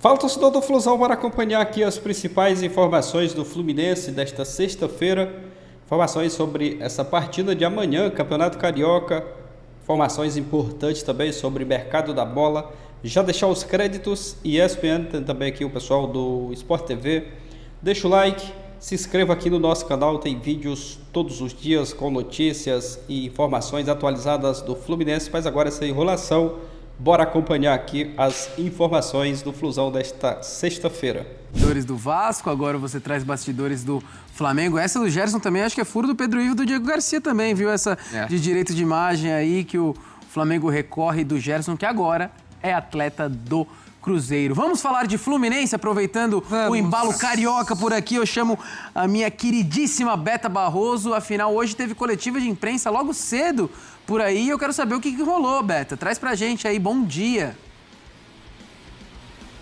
Fala, torcedor do Flusão, para acompanhar aqui as principais informações do Fluminense desta sexta-feira. Informações sobre essa partida de amanhã, Campeonato Carioca. Informações importantes também sobre o mercado da bola. Já deixar os créditos e ESPN, tem também aqui o pessoal do Sport TV. Deixa o like, se inscreva aqui no nosso canal, tem vídeos todos os dias com notícias e informações atualizadas do Fluminense. Mas agora essa enrolação, bora acompanhar aqui as informações do Flusão desta sexta-feira. Bastidores do Vasco, agora você traz bastidores do Flamengo. Essa do Gerson também, acho que é furo do Pedro Ivo e do Diego Garcia também, viu? Essa de direito de imagem aí que o Flamengo recorre do Gerson, que agora é atleta do Cruzeiro. Vamos falar de Fluminense, aproveitando o embalo carioca por aqui. Eu chamo a minha queridíssima Beta Barroso. Afinal, hoje teve coletiva de imprensa logo cedo por aí. Eu quero saber o que rolou, Beta. Traz pra gente aí. Bom dia.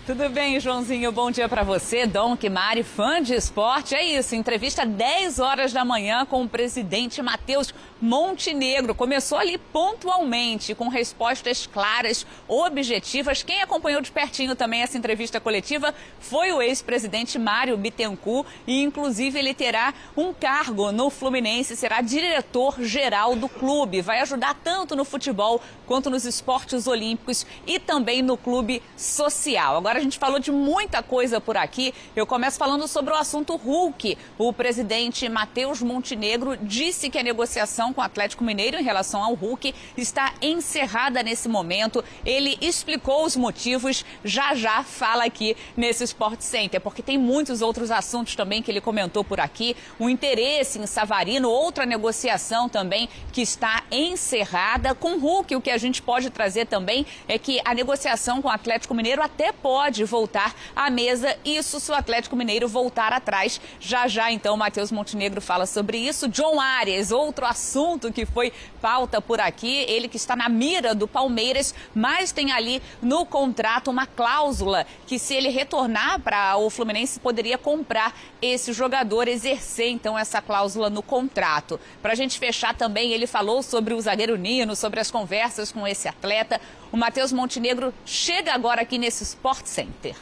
Tudo bem, Joãozinho? Bom dia para você, Dom Quimari, fã de esporte. É isso, entrevista 10 horas da manhã com o presidente Matheus Montenegro. Começou ali pontualmente, com respostas claras, objetivas. Quem acompanhou de pertinho também essa entrevista coletiva foi o ex-presidente Mário Bittencourt e, inclusive, ele terá um cargo no Fluminense, será diretor-geral do clube. Vai ajudar tanto no futebol quanto nos esportes olímpicos e também no clube social. Agora a gente falou de muita coisa por aqui. Eu começo falando sobre o assunto Hulk. O presidente Matheus Montenegro disse que a negociação com o Atlético Mineiro em relação ao Hulk está encerrada nesse momento. Ele explicou os motivos, já fala aqui nesse Sport Center, porque tem muitos outros assuntos também que ele comentou por aqui. O interesse em Savarino, outra negociação também que está encerrada. Com o Hulk, o que a gente pode trazer também é que a negociação com o Atlético Mineiro até pode voltar à mesa, isso se o Atlético Mineiro voltar atrás. Já, então, Matheus Montenegro fala sobre isso. John Arias, outro assunto que foi pauta por aqui, ele que está na mira do Palmeiras, mas tem ali no contrato uma cláusula que, se ele retornar para o Fluminense, poderia comprar esse jogador, exercer então essa cláusula no contrato. Para a gente fechar também, ele falou sobre o zagueiro Nino, sobre as conversas com esse atleta. O Matheus Montenegro chega agora aqui nesse Sport Center.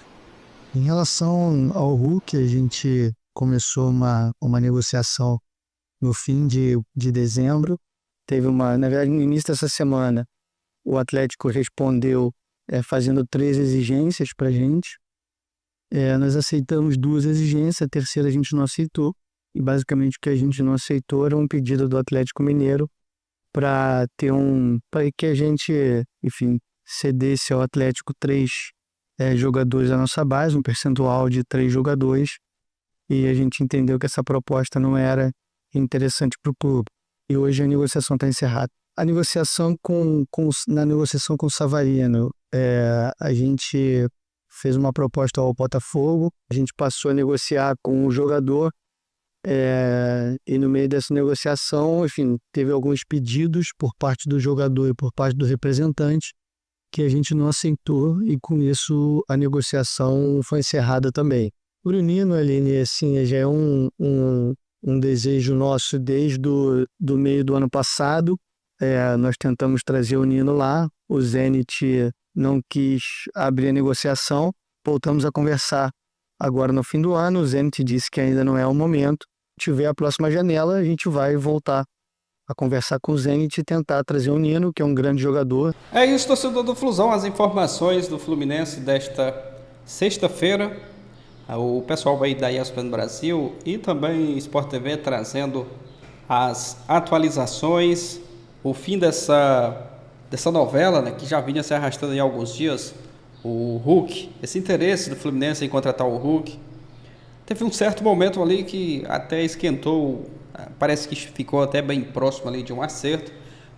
Em relação ao Hulk, a gente começou uma negociação no fim de dezembro. Na verdade, no início dessa semana, o Atlético respondeu fazendo 3 exigências para a gente. Nós aceitamos 2 exigências, a terceira a gente não aceitou. E basicamente o que a gente não aceitou era um pedido do Atlético Mineiro para que a gente, enfim, cedesse ao Atlético 3 jogadores da nossa base, um percentual de 3 jogadores, e a gente entendeu que essa proposta não era interessante para o clube. E hoje a negociação está encerrada. A negociação na negociação com o Savarino, a gente fez uma proposta ao Botafogo, a gente passou a negociar com o jogador, e no meio dessa negociação, enfim, teve alguns pedidos por parte do jogador e por parte do representante que a gente não aceitou, e com isso a negociação foi encerrada também. O Nino, Aline, assim, já é um desejo nosso desde do meio do ano passado. Nós tentamos trazer o Nino lá, o Zenit não quis abrir a negociação, voltamos a conversar agora no fim do ano. O Zenit disse que ainda não é o momento. Se tiver a próxima janela, a gente vai voltar a conversar com o Zenit e tentar trazer o Nino, que é um grande jogador. É isso, torcedor do Flusão, as informações do Fluminense desta sexta-feira. O pessoal aí da ESPN Brasil e também Sport TV trazendo as atualizações, o fim dessa novela, né, que já vinha se arrastando em alguns dias, o Hulk, esse interesse do Fluminense em contratar o Hulk. Teve um certo momento ali que até esquentou, parece que ficou até bem próximo ali de um acerto,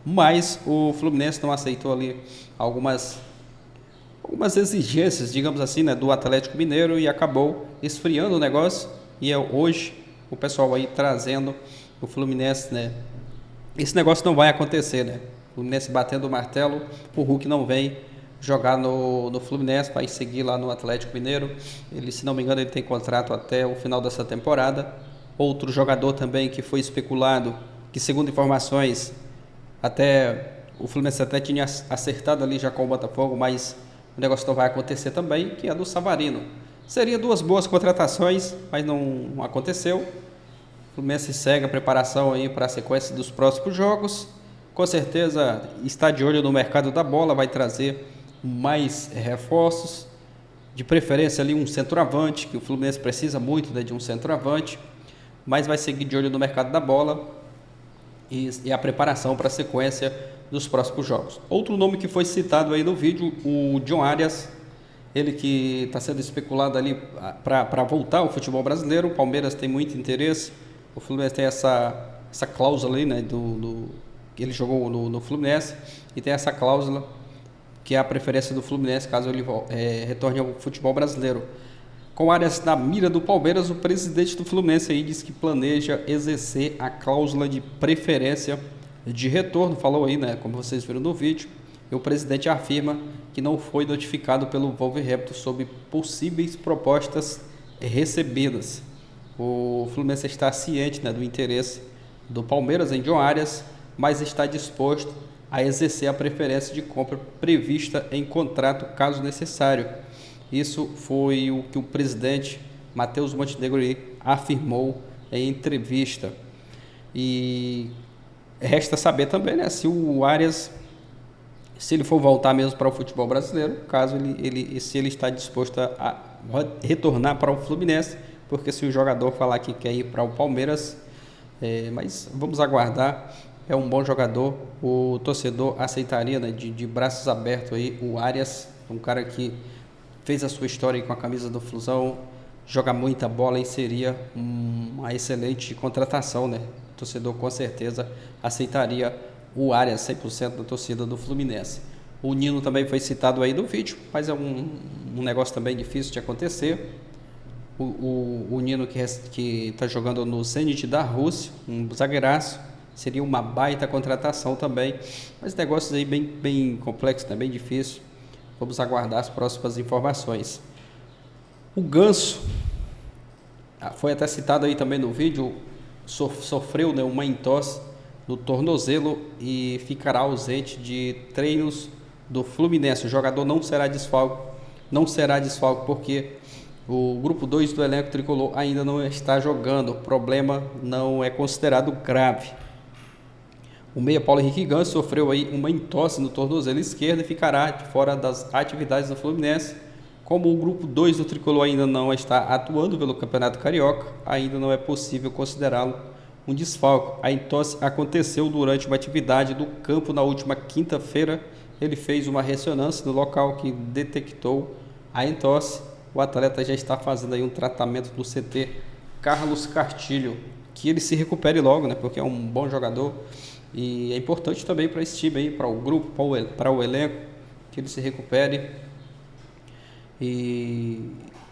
mas o Fluminense não aceitou ali algumas exigências, digamos assim, né, do Atlético Mineiro, e acabou esfriando o negócio. E hoje o pessoal aí trazendo o Fluminense, né, esse negócio não vai acontecer, né, o Fluminense batendo o martelo, o Hulk não vem jogar no Fluminense, vai seguir lá no Atlético Mineiro. Ele, se não me engano, ele tem contrato até o final dessa temporada. Outro jogador também que foi especulado, que segundo informações, até o Fluminense até tinha acertado ali já com o Botafogo, mas o negócio não vai acontecer também, que é do Savarino. Seria 2 boas contratações, mas não aconteceu. O Fluminense segue a preparação aí para a sequência dos próximos jogos. Com certeza está de olho no mercado da bola, vai trazer mais reforços, de preferência ali um centroavante, que o Fluminense precisa muito, né, de um centroavante, mas vai seguir de olho no mercado da bola e a preparação para a sequência dos próximos jogos. Outro nome que foi citado aí no vídeo, o John Arias, ele que está sendo especulado ali para voltar ao futebol brasileiro. O Palmeiras tem muito interesse, o Fluminense tem essa cláusula aí, né, que ele jogou no Fluminense, e tem essa cláusula que é a preferência do Fluminense caso ele retorne ao futebol brasileiro. Com Arias na mira do Palmeiras, o presidente do Fluminense aí diz que planeja exercer a cláusula de preferência de retorno. Falou aí, né, como vocês viram no vídeo, e o presidente afirma que não foi notificado pelo Wolverhampton sobre possíveis propostas recebidas. O Fluminense está ciente, né, do interesse do Palmeiras em John Arias, mas está disposto a exercer a preferência de compra prevista em contrato, caso necessário. Isso foi o que o presidente Matheus Montenegro afirmou em entrevista. E resta saber também, né, se o Arias, se ele for voltar mesmo para o futebol brasileiro, caso se ele está disposto a retornar para o Fluminense, porque se o jogador falar que quer ir para o Palmeiras, mas vamos aguardar. É um bom jogador, o torcedor aceitaria, né, de braços abertos aí o Arias, um cara que fez a sua história aí com a camisa do Flusão, joga muita bola e seria uma excelente contratação, né? O torcedor com certeza aceitaria o Arias, 100% da torcida do Fluminense. O Nino também foi citado aí no vídeo, mas é um negócio também difícil de acontecer. O Nino que está jogando no Zenit da Rússia, um zagueiraço, seria uma baita contratação também, mas negócios aí bem complexos, né? Bem difícil. Vamos aguardar as próximas informações. O Ganso, foi até citado aí também no vídeo, sofreu, né, uma entorse no tornozelo e ficará ausente de treinos do Fluminense. O jogador não será desfalque porque o grupo 2 do elenco tricolor ainda não está jogando. O problema não é considerado grave. O meia Paulo Henrique Ganso sofreu aí uma entorse no tornozelo esquerdo e ficará de fora das atividades do Fluminense. Como o grupo 2 do tricolor ainda não está atuando pelo Campeonato Carioca, ainda não é possível considerá-lo um desfalque. A entorse aconteceu durante uma atividade do campo na última quinta-feira. Ele fez uma ressonância no local que detectou a entorse. O atleta já está fazendo aí um tratamento no CT Carlos Castilho. Que ele se recupere logo, né? Porque é um bom jogador. E é importante também para esse time aí, para o grupo, para o elenco, que ele se recupere e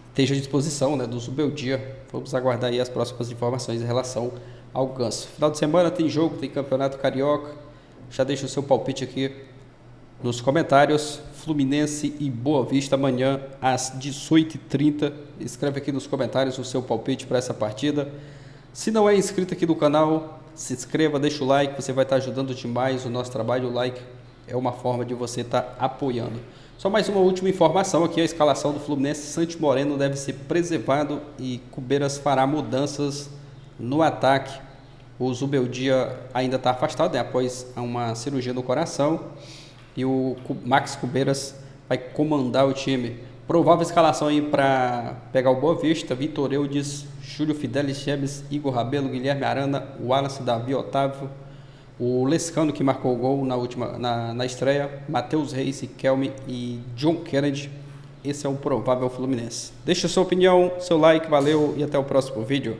esteja à disposição, né, do Zubeldia. Vamos aguardar aí as próximas informações em relação ao Ganso. Final de semana tem jogo, tem Campeonato Carioca. Já deixa o seu palpite aqui nos comentários. Fluminense e Boa Vista amanhã às 18h30. Escreve aqui nos comentários o seu palpite para essa partida. Se não é inscrito aqui no canal, se inscreva, deixa o like, você vai estar ajudando demais o nosso trabalho. O like é uma forma de você estar apoiando. Só mais uma última informação aqui, a escalação do Fluminense. Santi Moreno deve ser preservado e Cubeiras fará mudanças no ataque. O Zubeldia ainda está afastado, né, após uma cirurgia no coração, e o Max Cubeiras vai comandar o time. Provável escalação aí para pegar o Boa Vista: Vitor Eudes, Júlio Fidelis, Chemes, Igor Rabelo, Guilherme Arana, Wallace, Davi, Otávio, o Lescano, que marcou o gol na estreia, Matheus Reis, Kelme e John Kennedy. Esse é o provável Fluminense. Deixa a sua opinião, seu like, valeu e até o próximo vídeo.